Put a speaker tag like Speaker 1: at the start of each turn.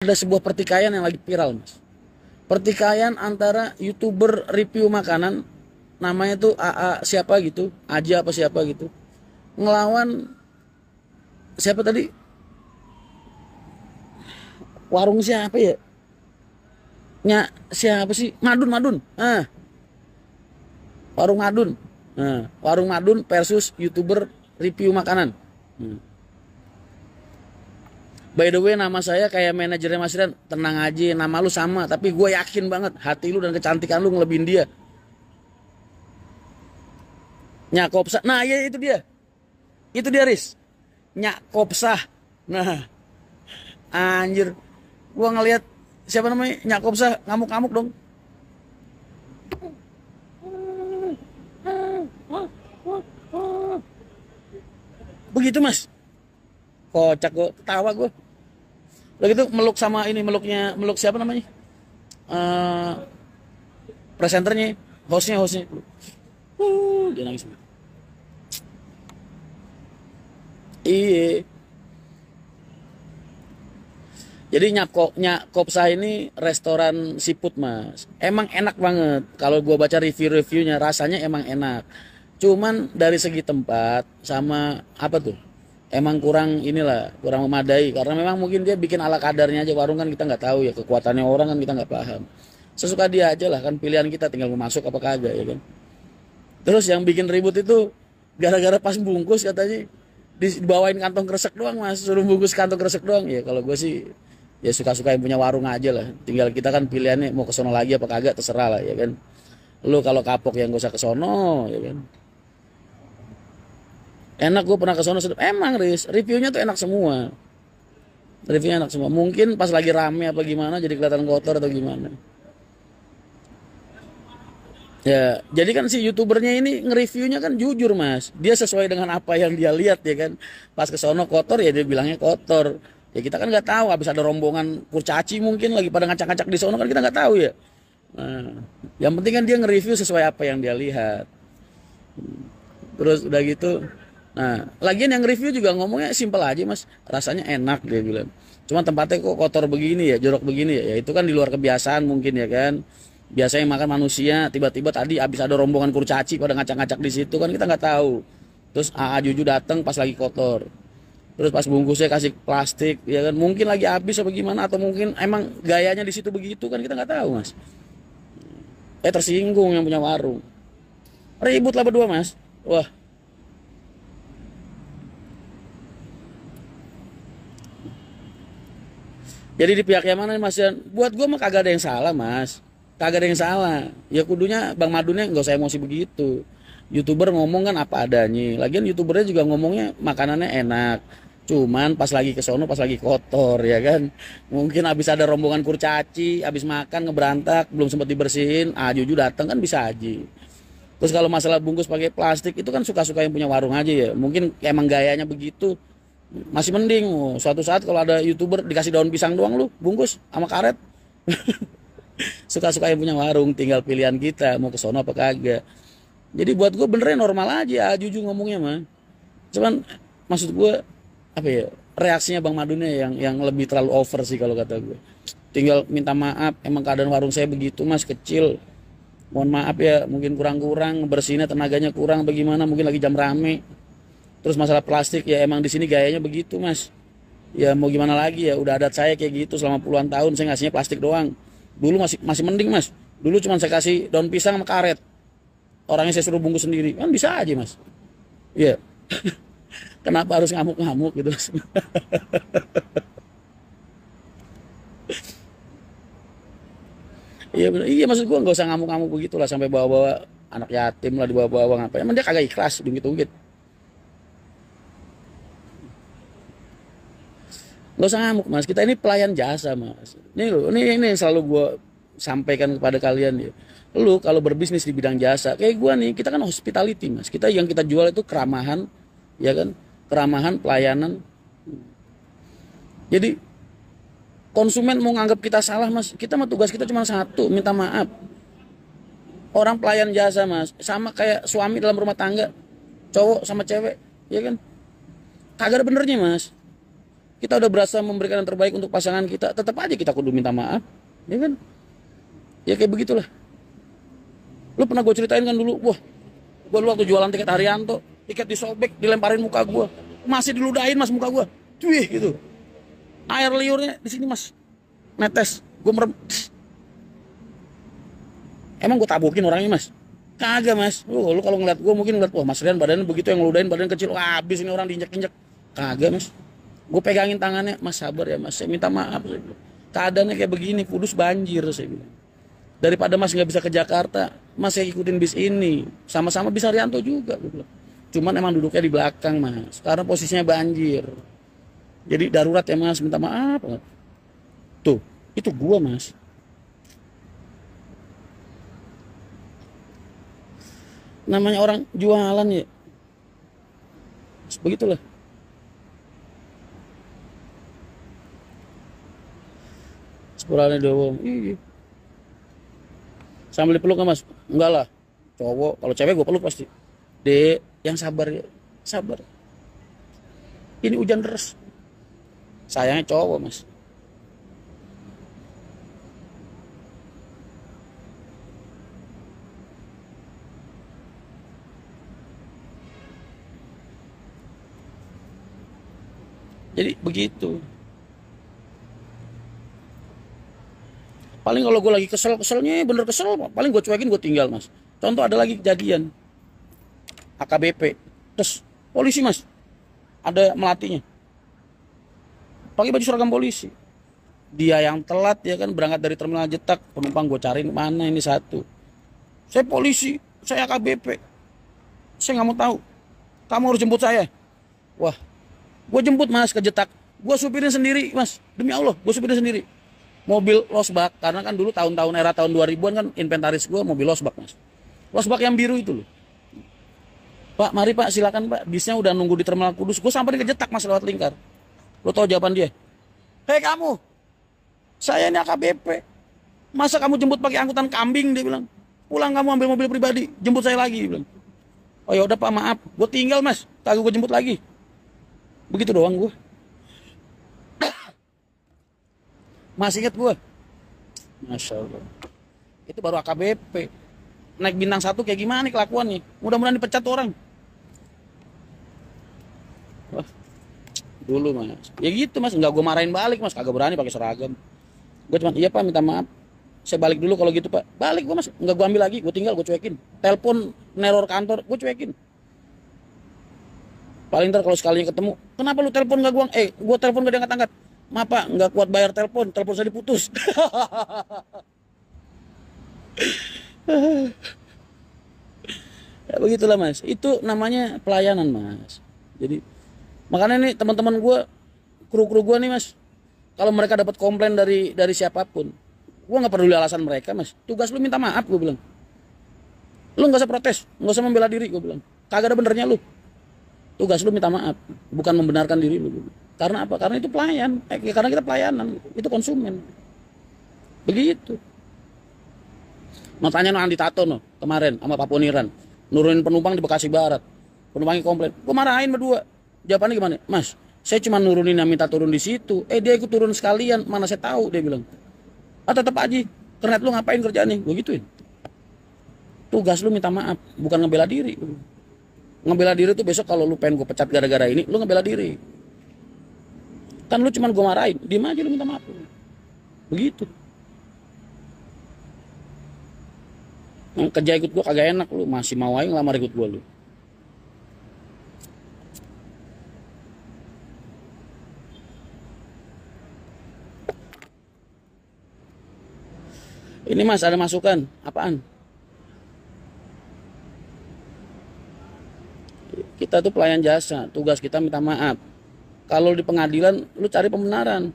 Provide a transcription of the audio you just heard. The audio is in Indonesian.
Speaker 1: Ada sebuah pertikaian yang lagi viral, Mas. Pertikaian antara YouTuber review makanan, namanya tuh AA siapa gitu, aja apa siapa gitu, ngelawan siapa tadi, warung siapa ya, siapa sih, Madun Madun, warung Madun, warung Madun versus YouTuber review makanan. By the way, nama saya kayak manajernya Mas Rian, tenang aja, nama lu sama, tapi gue yakin banget hati lu dan kecantikan lu ngelebihin dia. Nyakopsa, nah ya itu dia Riz, Nyakopsa. Nah anjir, gua ngelihat siapa namanya Nyakopsa ngamuk-ngamuk dong. Begitu Mas, kocak gua, ketawa gua. Udah gitu meluk sama ini, meluk siapa namanya, eh presenternya, hostnya. Dia nangis. Iya. Jadi Nyakopsa ini restoran seafood Mas. Emang enak banget. Kalau gua baca review-reviewnya rasanya emang enak. Cuman dari segi tempat sama apa tuh? Emang kurang inilah, kurang memadai karena memang mungkin dia bikin ala kadarnya aja, warung kan kita nggak tahu ya, kekuatannya orang kan kita nggak paham. Sesuka dia aja lah, kan pilihan kita tinggal mau masuk apa kagak ya kan. Terus yang bikin ribut itu gara-gara pas bungkus katanya dibawain kantong kresek doang Mas, suruh bungkus kantong kresek doang. Ya kalau gue sih ya suka-suka yang punya warung aja lah, tinggal kita kan pilihannya mau ke sono lagi apa kagak terserah lah ya kan. Lu kalau kapok yang gak usah ke sono ya kan. Enak, gue pernah ke sono, emang Riz, reviewnya tuh enak semua. Reviewnya enak semua. Mungkin pas lagi rame apa gimana jadi kelihatan kotor atau gimana. Ya, jadi kan si YouTubernya ini nge-reviewnya kan jujur Mas. Dia sesuai dengan apa yang dia lihat ya kan. Pas ke sono kotor ya dia bilangnya kotor. Ya kita kan nggak tahu, habis ada rombongan kurcaci mungkin lagi pada ngacak-ngacak di sono kan kita nggak tahu ya. Nah, yang penting kan dia nge-review sesuai apa yang dia lihat. Terus udah gitu. Nah, lagian yang review juga ngomongnya simpel aja Mas. Rasanya enak dia bilang. Cuma tempatnya kok kotor begini ya, jorok begini ya. Ya itu kan di luar kebiasaan mungkin ya kan. Biasanya makan manusia, tiba-tiba tadi habis ada rombongan kurcaci pada ngacak-ngacak di situ kan kita nggak tahu. Terus AA Juju datang pas lagi kotor. Terus pas bungkusnya kasih plastik, ya kan mungkin lagi habis apa gimana, atau mungkin emang gayanya di situ begitu kan kita nggak tahu Mas. Tersinggung yang punya warung. Ribut lah berdua Mas. Wah. Jadi di pihak yang mana nih Mas? Buat gue mah kagak ada yang salah Mas. Kagak ada yang salah. Ya kudunya Bang Madunnya nggak usah emosi begitu. YouTuber ngomong kan apa adanya. Lagian YouTubernya juga ngomongnya makanannya enak. Cuman pas lagi ke sono pas lagi kotor ya kan. Mungkin habis ada rombongan kurcaci, habis makan ngeberantak, belum sempat dibersihin, Juju datang kan bisa aja. Terus kalau masalah bungkus pakai plastik itu kan suka-suka yang punya warung aja ya. Mungkin emang gayanya begitu. Masih mending. Suatu saat kalau ada YouTuber dikasih daun pisang doang lu bungkus sama karet. Suka-suka yang punya warung, tinggal pilihan kita mau ke sono apa kagak. Jadi buat gue benernya normal aja Juju ngomongnya mah. Cuman maksud gue apa ya, reaksinya Bang Madunnya yang lebih terlalu over sih kalau kata gue. Tinggal minta maaf, emang keadaan warung saya begitu Mas, kecil. Mohon maaf ya, mungkin kurang-kurang bersihnya, tenaganya kurang bagaimana, mungkin lagi jam rame. Terus masalah plastik ya emang di sini gayanya begitu Mas. Ya mau gimana lagi ya, udah adat saya kayak gitu selama puluhan tahun, saya ngasihnya plastik doang. Dulu masih mending Mas. Dulu cuma saya kasih daun pisang sama karet. Orangnya saya suruh bungkus sendiri. Kan bisa aja Mas. Iya. Kenapa harus ngamuk-ngamuk gitu Mas? Iya bener. Iya maksud gua nggak usah ngamuk-ngamuk begitu lah sampai bawa-bawa anak yatim lah, dibawa-bawa ngapain. Emang dia kagak ikhlas ungkit-ungkit. Nggak usah ngamuk Mas, kita ini pelayan jasa Mas. Ini loh, ini yang selalu gue sampaikan kepada kalian ya. Lu kalau berbisnis di bidang jasa, kayak gue nih, kita kan hospitality Mas. Kita yang kita jual itu keramahan, ya kan? Keramahan, pelayanan. Jadi konsumen mau nganggap kita salah Mas, kita mah tugas kita cuma satu, minta maaf. Orang pelayan jasa Mas, sama kayak suami dalam rumah tangga, cowok sama cewek, ya kan? Kagak ada benernya Mas. Kita udah berasa memberikan yang terbaik untuk pasangan kita, tetap aja kita kudu minta maaf, ya kan? Ya kayak begitulah. Lu pernah gue ceritain kan dulu, wah, gue lu waktu jualan tiket Haryanto, tiket disobek, dilemparin muka gue, masih diludahin mas muka gue, cuy gitu. Air liurnya di sini mas, netes, gue merem. Emang gue tabukin orangnya mas? Kagak mas. Lu kalau ngeliat gue mungkin ngeliat, wah mas Rian badannya begitu, yang ngeludahin badan kecil, wah habis ini orang diinjek-injek. Kagak mas. Gue pegangin tangannya, mas sabar ya mas, saya minta maaf. Keadaannya kayak begini, Kudus banjir saya bilang. Daripada mas nggak bisa ke Jakarta, mas saya ikutin bis ini, sama-sama bisa Haryanto juga. Cuman emang duduknya di belakang mas, karena posisinya banjir. Jadi darurat ya mas, minta maaf. Tuh, itu gua mas. Namanya orang jualan ya, begitulah. Sepurane doang. Iya. Sambil dipeluk kan mas? Enggak lah. Cowok, kalau cewek gue peluk pasti. Dek, yang sabar ya. Sabar. Ini hujan deras. Sayangnya cowok mas. Jadi begitu. Paling kalau gue lagi kesel-keselnya bener kesel, paling gue cuekin, gue tinggal mas. Contoh ada lagi kejadian AKBP, terus polisi mas, ada melatihnya, pakai baju seragam polisi. Dia yang telat ya kan, berangkat dari terminal Jetak, penumpang gue cariin mana ini satu. Saya polisi, saya AKBP, saya nggak mau tahu. Kamu harus jemput saya. Wah, gue jemput mas ke Jetak, gue supirin sendiri mas, demi Allah, gue supirin sendiri. Mobil losbak, karena kan dulu tahun-tahun era tahun 2000-an kan inventaris gue mobil losbak mas. Losbak yang biru itu loh. Pak, mari pak, silakan pak. Bisnya udah nunggu di terminal Kudus. Gue sampai ke Jetak mas lewat Lingkar. Lo tau jawaban dia? Hei kamu, saya ini AKBP. Masa kamu jemput pakai angkutan kambing, dia bilang. Pulang kamu ambil mobil pribadi, jemput saya lagi, dia bilang. Oh ya udah pak, maaf. Gue tinggal mas, kagak gue jemput lagi. Begitu doang gue. Masih inget gue? Masya Allah. Itu baru AKBP. Naik bintang 1 kayak gimana nih kelakuannya? Mudah-mudahan dipecat orang. Wah, dulu mas. Ya gitu mas, nggak gue marahin balik mas. Kagak berani pakai seragam. Gue cuma, iya pak minta maaf. Saya balik dulu kalau gitu pak. Balik gue mas, nggak gue ambil lagi. Gue tinggal, gue cuekin. Telepon neror kantor, gue cuekin. Paling ntar kalau sekalinya ketemu, kenapa lu telepon nggak gue? Gue telepon gak diangkat-angkat. Maaf pak, nggak kuat bayar telepon saya diputus. Ya begitulah mas, itu namanya pelayanan mas. Jadi makanya nih teman-teman gue, kru-kru gue nih mas, kalau mereka dapat komplain dari siapapun, gue nggak peduli alasan mereka mas. Tugas lu minta maaf, gue bilang. Lu nggak usah protes, nggak usah membela diri, gue bilang. Kagak ada benernya lu. Tugas lu minta maaf, bukan membenarkan diri lu. Karena apa? Karena itu pelayan. Karena kita pelayanan, itu konsumen. Begitu. Makanya Andi Tato kemarin sama Pak Poniran nurunin penumpang di Bekasi Barat. Penumpangnya komplain. Gue marahin berdua. Jawabannya gimana? Mas, saya cuma nurunin yang minta turun di situ. Dia ikut turun sekalian. Mana saya tahu, dia bilang. Tetap aja. Kernet lu ngapain kerjaannya? Gue gituin. Tugas lu minta maaf, bukan ngebela diri. Ngebela diri tuh besok kalau lu pengen gue pecat gara-gara ini, lu ngebela diri. Kan lu cuman gue marahin, diem aja lu minta maaf. Begitu. Kerja ikut gue kagak enak, lu masih mau aja ngelamar ikut gue lu. Ini mas ada masukan, apaan? Kita tuh pelayan jasa, tugas kita minta maaf. Kalau di pengadilan lu cari pembenaran.